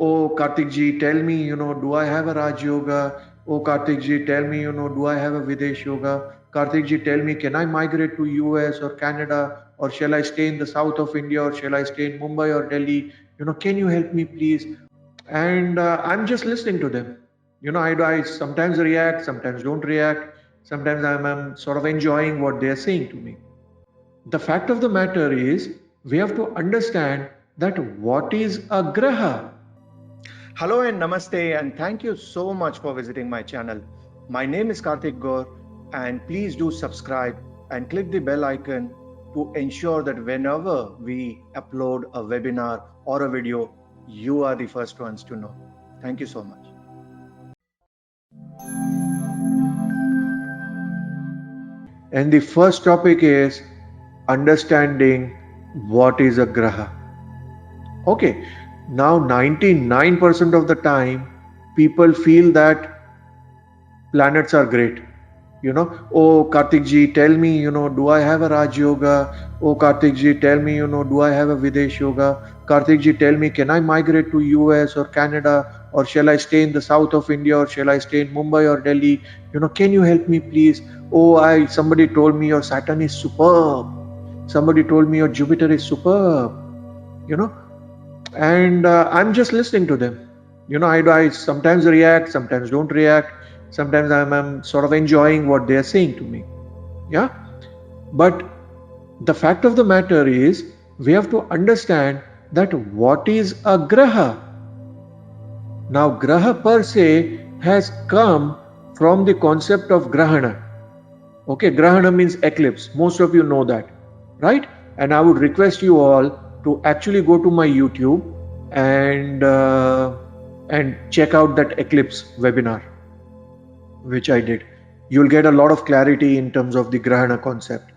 Oh, Karthik ji, tell me, do I have a Raj Yoga? Oh, Karthik ji, tell me, do I have a Videsh Yoga? Karthik ji, tell me, can I migrate to US or Canada? Or shall I stay in the south of India? Or shall I stay in Mumbai or Delhi? Can you help me, please? And I'm just listening to them. I sometimes react, sometimes don't react. Sometimes I'm sort of enjoying what they're saying to me. The fact of the matter is, we have to understand that what is a graha. Hello and namaste, and thank you so much for visiting my channel. My name is Karthik Gaur, and please do subscribe and click the bell icon to ensure that whenever we upload a webinar or a video, you are the first ones to know. Thank you so much. And the first topic is understanding what is a graha. Okay, now 99% of the time, people feel that planets are great. Oh, Karthik ji, tell me, do I have a Raj Yoga? Oh, Karthik ji, tell me, do I have a Videsh Yoga? Karthik ji, tell me, can I migrate to US or Canada? Or shall I stay in the south of India? Or shall I stay in Mumbai or Delhi? Can you help me, please? Oh, somebody told me your Saturn is superb. Somebody told me your Jupiter is superb. You know, and I'm just listening to them. I sometimes react, sometimes don't react. Sometimes I'm sort of enjoying what they are saying to me. Yeah, but the fact of the matter is, we have to understand that what is a graha. Now, graha per se has come from the concept of grahana. Okay, grahana means eclipse. Most of you know that, right? And I would request you all to actually go to my YouTube and check out that eclipse webinar, which I did. You'll get a lot of clarity in terms of the grahana concept.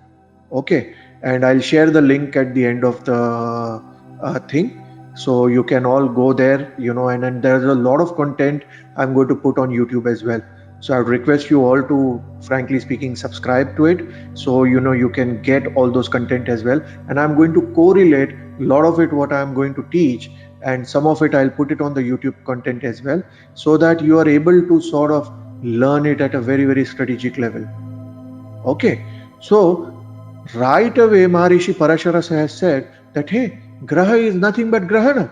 Okay, and I'll share the link at the end of the thing, so you can all go there. And then there's a lot of content I'm going to put on YouTube as well. So I would request you all to, frankly speaking, subscribe to it, so you can get all those content as well. And I'm going to correlate a lot of it, what I'm going to teach, and some of it I'll put it on the YouTube content as well, so that you are able to sort of learn it at a very, very strategic level. Okay, so right away Maharishi Parashara has said that, hey, graha is nothing but grahana.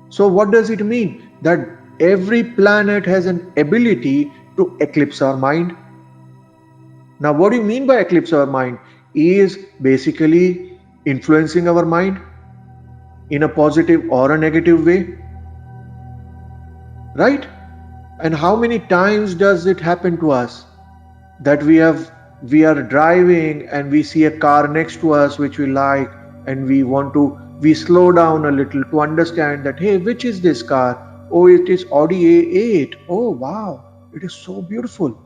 So what does it mean? That every planet has an ability to eclipse our mind. Now, what do you mean by eclipse our mind? Is basically influencing our mind in a positive or a negative way, right? And how many times does it happen to us that we are driving and we see a car next to us which we like, and we slow down a little to understand that, hey, which is this car? Oh, it is Audi A8. Oh, wow, it is so beautiful.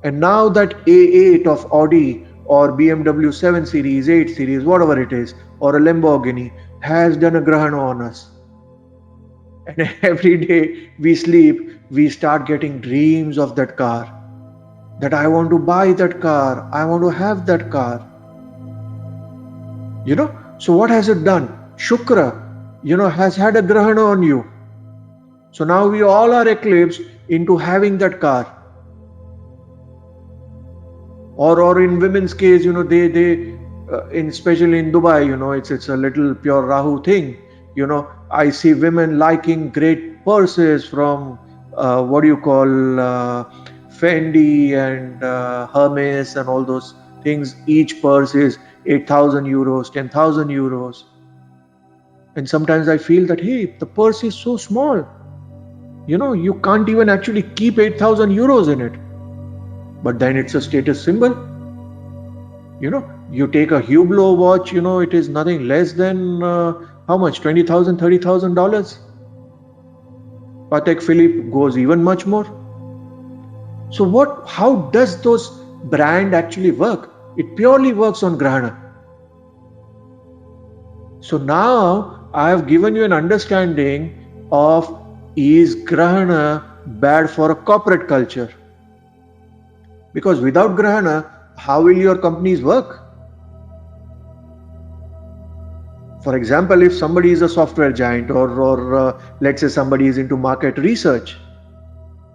And now that A8 of Audi or BMW 7 Series, 8 Series, whatever it is, or a Lamborghini has done a grahana on us. And every day we sleep, we start getting dreams of that car. That I want to buy that car, I want to have that car. So what has it done? Shukra, has had a grahana on you. So now we all are eclipsed into having that car. Or in women's case, especially in Dubai, it's a little pure Rahu thing. I see women liking great purses from Fendi and Hermes and all those things. Each purse is 8,000 euros, 10,000 euros. And sometimes I feel that, hey, the purse is so small. You can't even actually keep 8,000 euros in it. But then it's a status symbol. You take a Hublot watch, it is nothing less than how much? $20,000, $30,000. Patek Philippe goes even much more. So how does those brand actually work? It purely works on grahana. So now I have given you an understanding of, is grahana bad for a corporate culture? Because without grahana, how will your companies work? For example, if somebody is a software giant or let's say somebody is into market research,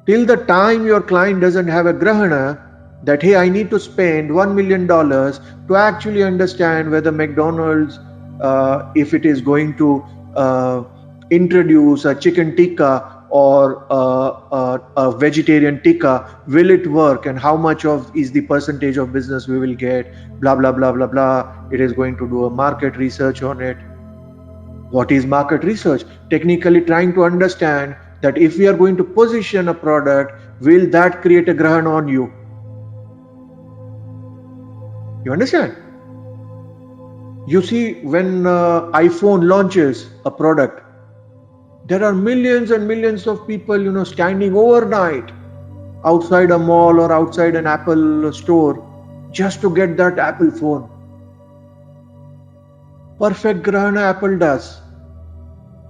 till the time your client doesn't have a grahana that, hey, I need to spend $1 million to actually understand whether McDonald's, if it is going to introduce a chicken tikka or a vegetarian tikka, will it work, and how much of is the percentage of business we will get, blah blah blah blah blah. It is going to do a market research on it. What is market research? Technically trying to understand that if we are going to position a product, will that create a grahana on you? You understand? You see, when iPhone launches a product, there are millions and millions of people, standing overnight outside a mall or outside an Apple store just to get that Apple phone. Perfect grahana Apple does,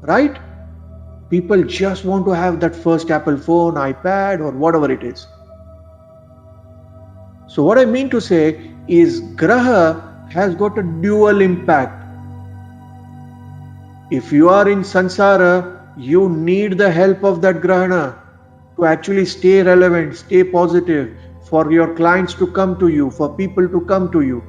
right? People just want to have that first Apple phone, iPad, or whatever it is. So what I mean to say is graha has got a dual impact. If you are in sansara, you need the help of that grahana to actually stay relevant, stay positive, for your clients to come to you, for people to come to you.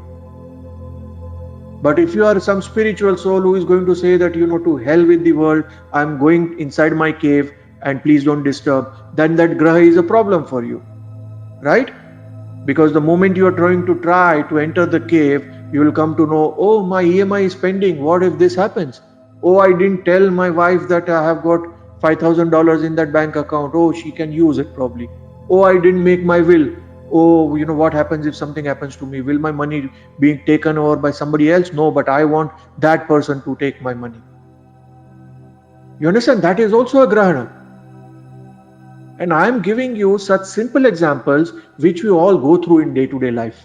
But if you are some spiritual soul who is going to say that, to hell with the world, I'm going inside my cave and please don't disturb, then that graha is a problem for you, right? Because the moment you are trying to enter the cave, you will come to know, oh, my EMI is pending. What if this happens? Oh, I didn't tell my wife that I have got $5,000 in that bank account. Oh, she can use it probably. Oh, I didn't make my will. Oh, what happens if something happens to me? Will my money be taken over by somebody else? No, but I want that person to take my money. You understand? That is also a grahana. And I am giving you such simple examples which we all go through in day-to-day life.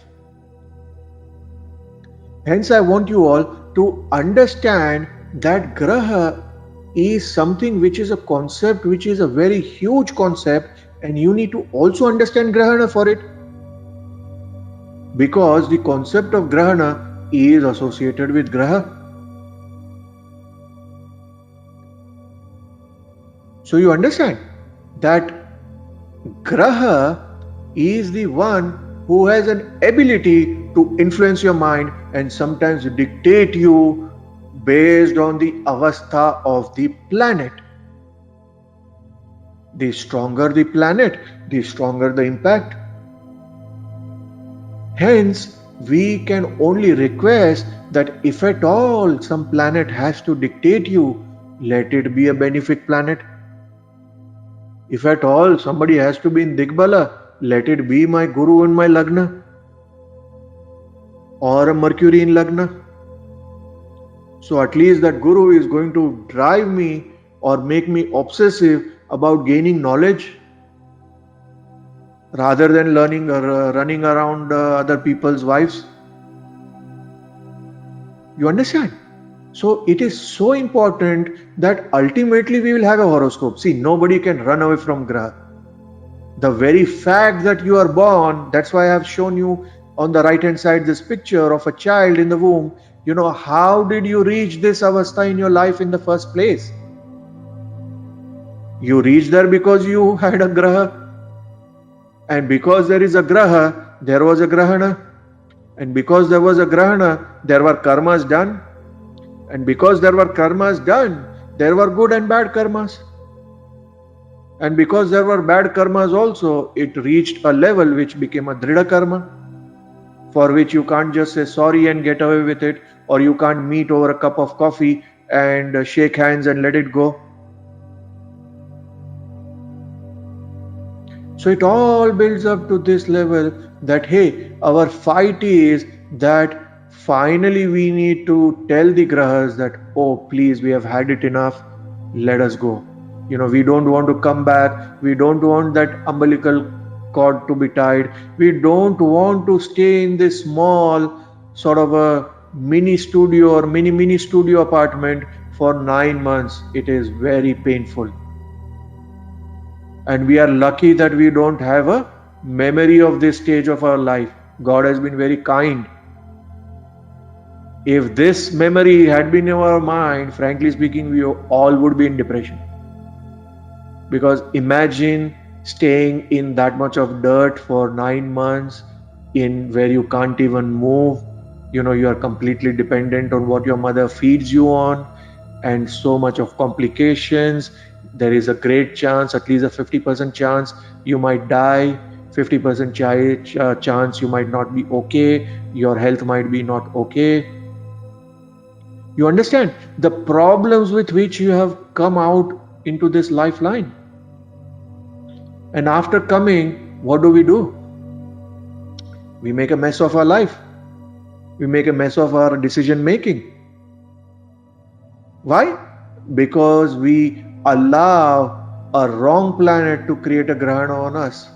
Hence, I want you all to understand that graha is something which is a concept, which is a very huge concept, and you need to also understand grahana for it. Because the concept of grahana is associated with graha. So you understand that graha is the one who has an ability to influence your mind and sometimes dictate you based on the avastha of the planet. The stronger the planet, the stronger the impact. Hence, we can only request that if at all some planet has to dictate you, let it be a benefic planet. If at all somebody has to be in Digbala, let it be my Guru in my Lagna or a Mercury in Lagna. So at least that Guru is going to drive me or make me obsessive about gaining knowledge rather than learning or running around other people's wives. You understand? So it is so important that ultimately we will have a horoscope. See, nobody can run away from graha. The very fact that you are born, that's why I have shown you on the right hand side this picture of a child in the womb. How did you reach this avastha in your life in the first place? You reached there because you had a graha. And because there is a graha, there was a grahana. And because there was a grahana, there were karmas done. And because there were karmas done, there were good and bad karmas. And because there were bad karmas also, it reached a level which became a drida karma, for which you can't just say sorry and get away with it, or you can't meet over a cup of coffee and shake hands and let it go. So it all builds up to this level that, hey, our fight is that finally we need to tell the grahas that, oh, please, we have had it enough, let us go. We don't want to come back. We don't want that umbilical cord to be tied. We don't want to stay in this small sort of a mini studio or mini studio apartment for 9 months. It is very painful. And we are lucky that we don't have a memory of this stage of our life. God has been very kind. If this memory had been in our mind, frankly speaking, we all would be in depression. Because imagine staying in that much of dirt for 9 months in where you can't even move. You are completely dependent on what your mother feeds you on, and so much of complications. There is a great chance, at least a 50% chance, you might die. 50% chance you might not be okay. Your health might be not okay. You understand the problems with which you have come out into this lifeline. And after coming, what do? We make a mess of our life. We make a mess of our decision making. Why? Because we allow a wrong planet to create a grahana on us.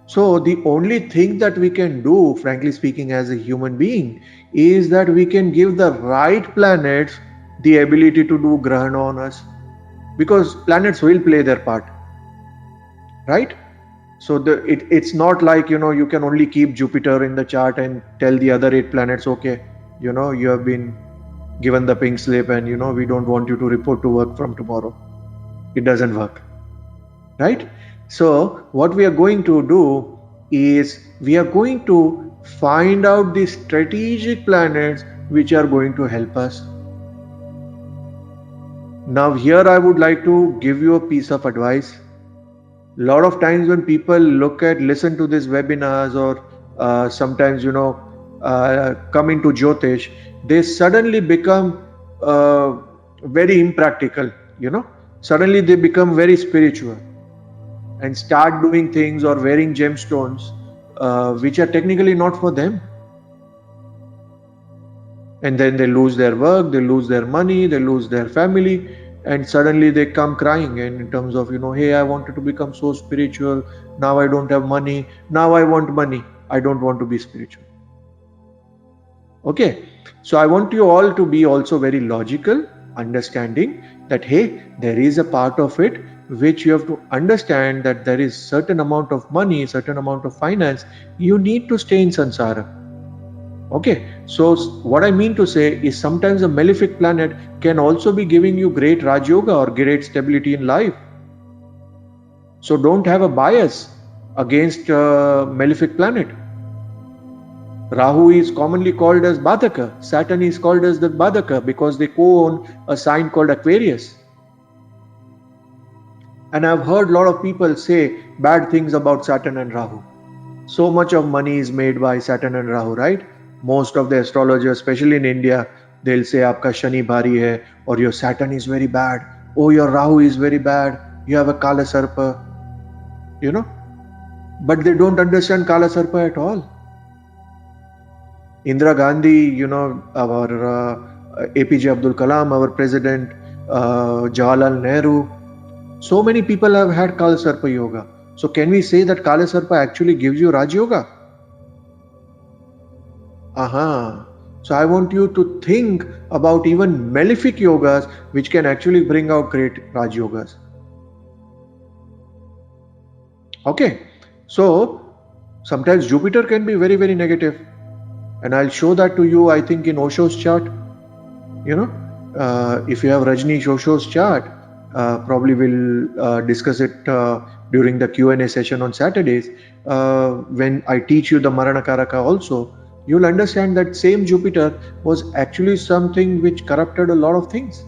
So the only thing that we can do, frankly speaking, as a human being, is that we can give the right planets the ability to do grahana on us, because planets will play their part, right? So it's not like you can only keep Jupiter in the chart and tell the other 8 planets, okay, you have been given the pink slip and we don't want you to report to work from tomorrow. It doesn't work, right? So what we are going to do is we are going to find out the strategic planets which are going to help us. Now here I would like to give you a piece of advice. A lot of times when people listen to these webinars, or sometimes come into Jyotish, they suddenly become very impractical. Suddenly they become very spiritual and start doing things or wearing gemstones which are technically not for them. And then they lose their work, they lose their money, they lose their family, and suddenly they come crying, and in terms of hey, I wanted to become so spiritual, now I don't have money, now I want money, I don't want to be spiritual. Okay, so I want you all to be also very logical, understanding that hey, there is a part of it which you have to understand, that there is certain amount of money, certain amount of finance you need to stay in samsara. Okay, so what I mean to say is sometimes a malefic planet can also be giving you great Raj Yoga or great stability in life. So don't have a bias against a malefic planet. Rahu is commonly called as Badaka. Saturn is called as the Badaka because they co-own a sign called Aquarius. And I've heard a lot of people say bad things about Saturn and Rahu. So much of money is made by Saturn and Rahu, right? Most of the astrologers, especially in India, they'll say aapka Shani bhari hai, or your Saturn is very bad, oh your Rahu is very bad, you have a Kala Sarpa, but they don't understand Kala Sarpa at all. Indira Gandhi, our APJ Abdul Kalam, our president, Jawaharlal Nehru, so many people have had Kala Sarpa yoga. So can we say that Kala Sarpa actually gives you Raj Yoga? So I want you to think about even malefic yogas which can actually bring out great Raj Yogas. Okay, so sometimes Jupiter can be very, very negative. And I'll show that to you, I think, in Osho's chart. If you have Rajneesh Osho's chart, probably we'll discuss it during the Q&A session on Saturdays. When I teach you the Marana Karaka also, you'll understand that same Jupiter was actually something which corrupted a lot of things.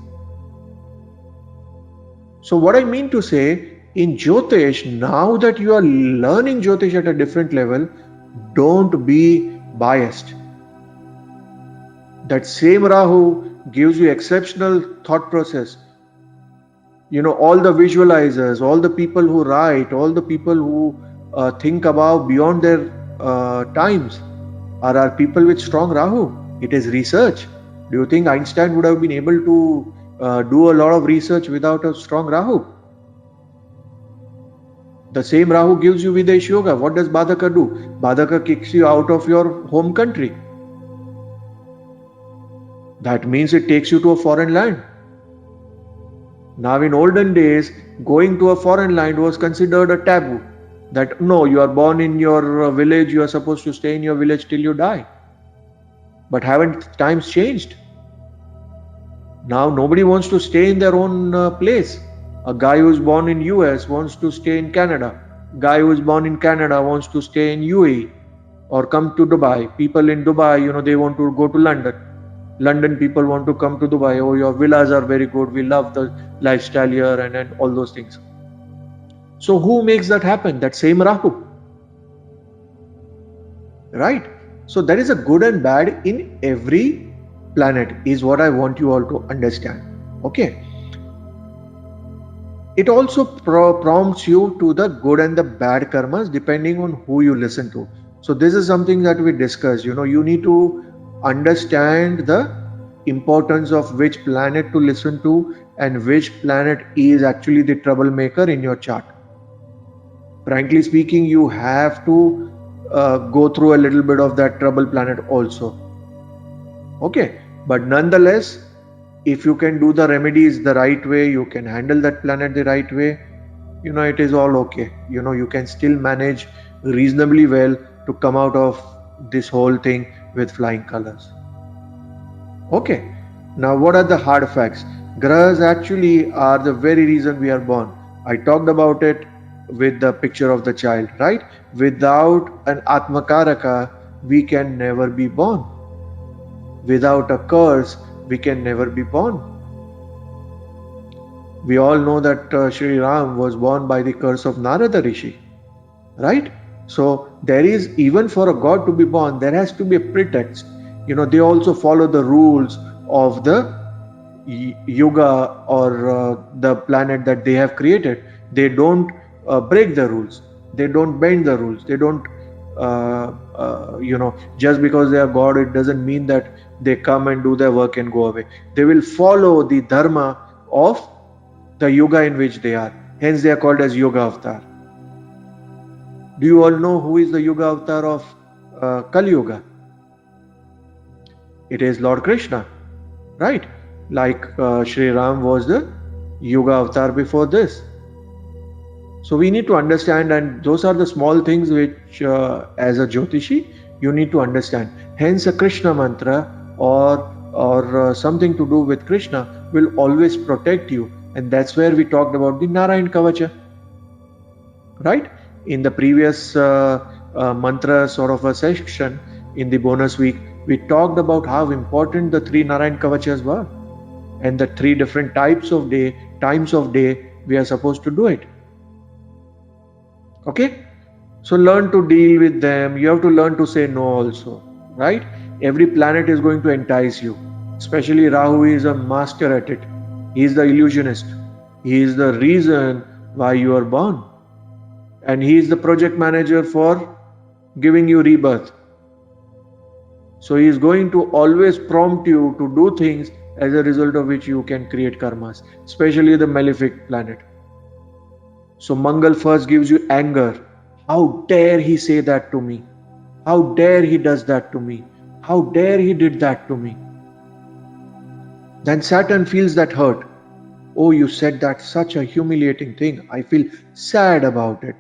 So what I mean to say, in Jyotish, now that you are learning Jyotish at a different level, don't be biased. That same Rahu gives you exceptional thought process. All the visualizers, all the people who write, all the people who think about beyond their times are people with strong Rahu. It is research. Do you think Einstein would have been able to do a lot of research without a strong Rahu? The same Rahu gives you Videsh Yoga. What does Badaka do? Badaka kicks you out of your home country. That means it takes you to a foreign land. Now in olden days, going to a foreign land was considered a taboo. That no, you are born in your village, you are supposed to stay in your village till you die. But haven't times changed? Now nobody wants to stay in their own place. A guy who is born in US wants to stay in Canada. Guy who is born in Canada wants to stay in UAE or come to Dubai. People in Dubai, they want to go to London. London people want to come to Dubai. Oh, your villas are very good. We love the lifestyle here and all those things. So who makes that happen? That same Rahu. Right? So there is a good and bad in every planet is what I want you all to understand. Okay. It also prompts you to the good and the bad karmas depending on who you listen to. So this is something that we discussed. You need to understand the importance of which planet to listen to and which planet is actually the troublemaker in your chart. Frankly speaking, you have to go through a little bit of that trouble planet also. Okay, but nonetheless, if you can do the remedies the right way, you can handle that planet the right way, it is all okay. You can still manage reasonably well to come out of this whole thing with flying colors. Okay, now what are the hard facts? Grahas actually are the very reason we are born. I talked about it with the picture of the child, right? Without an Atmakaraka, we can never be born. Without a curse, we can never be born. We all know that Sri Ram was born by the curse of Narada Rishi, right? So there is, even for a god to be born, there has to be a pretext. They also follow the rules of the yuga or the planet that they have created. They don't break the rules. They don't bend the rules. They don't, just because they are God, it doesn't mean that they come and do their work and go away. They will follow the dharma of the yuga in which they are. Hence they are called as Yoga Avatar. Do you all know who is the Yoga Avatar of Kali Yuga? It is Lord Krishna, right? Like Sri Ram was the Yoga Avatar before this. So we need to understand, and those are the small things which as a Jyotishi you need to understand. Hence a Krishna mantra or something to do with Krishna will always protect you, and that's where we talked about the Narayan Kavacha, right? In the previous mantra sort of a section in the bonus week, we talked about how important the 3 Narayan Kavachas were and the 3 different times of day we are supposed to do it. Okay, so learn to deal with them. You have to learn to say no also, right? Every planet is going to entice you. Especially Rahu is a master at it. He is the illusionist. He is the reason why you are born. And he is the project manager for giving you rebirth. So he is going to always prompt you to do things as a result of which you can create karmas, especially the malefic planet. So Mangal first gives you anger. How dare he say that to me? How dare he does that to me? How dare he did that to me? Then Saturn feels that hurt. Oh, you said that, such a humiliating thing. I feel sad about it.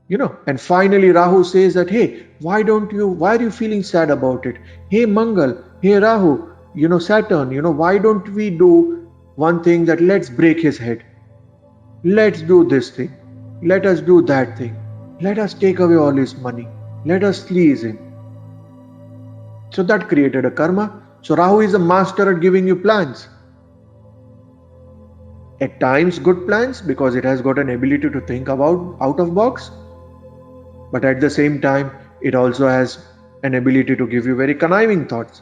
And finally Rahu says that, hey, why are you feeling sad about it? Hey Mangal, hey Rahu, Saturn, why don't we do one thing, that let's break his head. Let's do this thing. Let us do that thing. Let us take away all his money. Let us please him. So that created a karma. So Rahu is a master at giving you plans. At times good plans, because it has got an ability to think about out of box. But at the same time, it also has an ability to give you very conniving thoughts.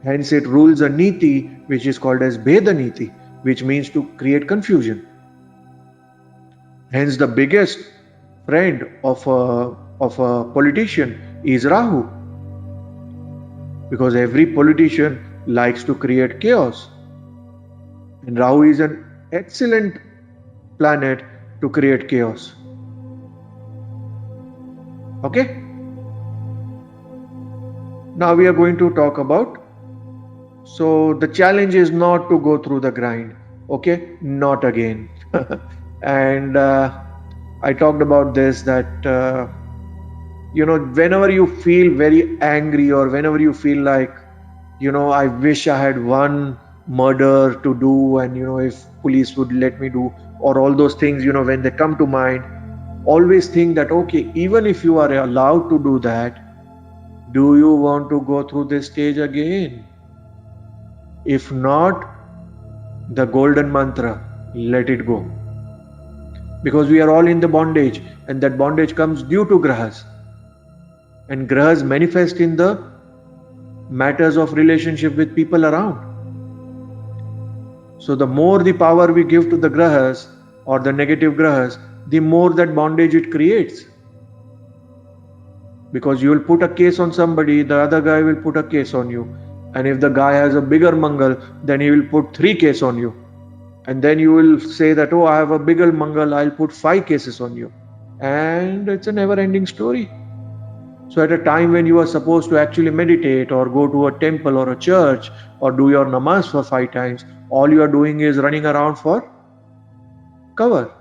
Hence it rules a niti which is called as Bheda Niti, which means to create confusion. Hence the biggest friend of a politician is Rahu, because every politician likes to create chaos, and Rahu is an excellent planet to create chaos. Okay, now we are going to talk about, so the challenge is not to go through the grind. Okay, not again. And I talked about this, that Whenever you feel very angry, or whenever you feel like, I wish I had one murder to do, and if police would let me do, or all those things, when they come to mind, always think that, okay, even if you are allowed to do that, do you want to go through this stage again? If not, the golden mantra, let it go. Because we are all in the bondage, and that bondage comes due to grahas. And grahas manifest in the matters of relationship with people around. So the more the power we give to the grahas or the negative grahas, the more that bondage it creates. Because you will put a case on somebody, the other guy will put a case on you. And if the guy has a bigger mangal, then he will put 3 cases on you. And then you will say that, oh, I have a bigger mangal, I'll put 5 cases on you. And it's a never-ending story. So at a time when you are supposed to actually meditate or go to a temple or a church or do your namaz for 5 times, all you are doing is running around for cover.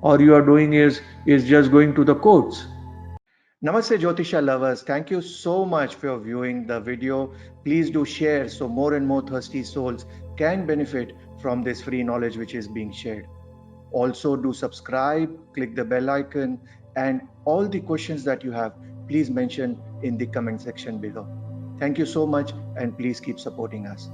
Or you are doing is just going to the courts. Namaste Jyotisha lovers, thank you so much for viewing the video. Please do share so more and more thirsty souls can benefit from this free knowledge which is being shared. Also do subscribe, click the bell icon, and all the questions that you have, please mention in the comment section below. Thank you so much, and please keep supporting us.